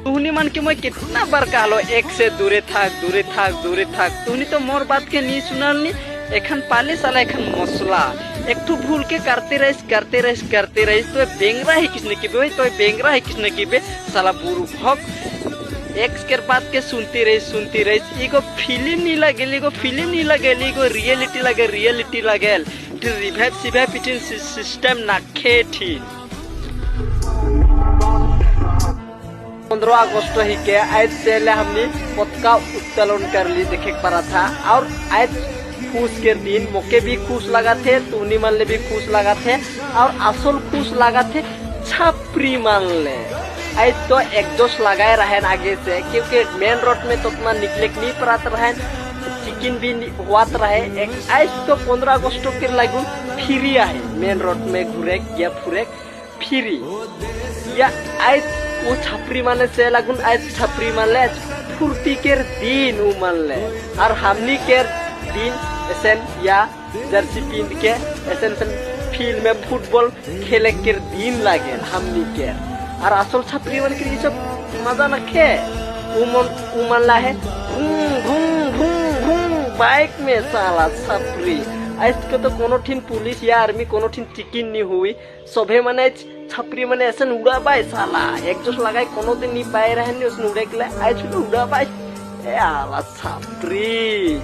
तुहनी मन के मैं कितना बार कहलो एक से दूरे थाक दूरे थाक दूरे थाक तुहनी तो मोर बात के नहीं सुनालनी एखन पाले साला एखन मसला एक तो भूल के करते रहिस तो बेंगरा ही किसने की बे तो बेंगरा ही किसने की बे साला बुरु भक एक्स के बात के सुनती रहिस एगो फिल्म नहीं लगेल एगो रियलिटी लगेल रिवाइव पिटिन सिस्टम नाखे थी 15 अगस्त ही के आज पहले हमने पताका उत्तोलन कर ली देखे पड़ा था और आज खुश के दिन मौके भी खुश लगा थे तुहनी मान ले भी खुश लगा थे और असल खुश लगा थे छपरी मान ले आज तो एग्जॉस्ट लगाए रहे आगे से क्योंकि मेन रोड में तो उतना निकले नहीं पड़ाते रहे चिकन भी हुआत रहे आज तो 15 अगस्त के लागू फ्री है मेन रोड में घूरे या फुरे फ्री या आज वो छपरी माने से लागुन आज छपरी मान ले फुर्ती के दिन वो मान ले और हमनी के दिन ऐसन या जर्सी पीन के ऐसन फील्ड में फुटबॉल खेले के दिन लागे हमनी के और असल छपरी मान के सब मजा नखे उमन ला है घूम बाइक में साला छपरी आज के तो कोनो ठीन पुलिस या आर्मी कोनो ठीन चिकिन नहीं हुई सभे मने छपरी मने ऐसा उड़ा बाय साला एक जोश लगाए कोनो दिन नहीं पाए रहने उसने उड़े के लिए आज उड़ा बाय ए आला छपरी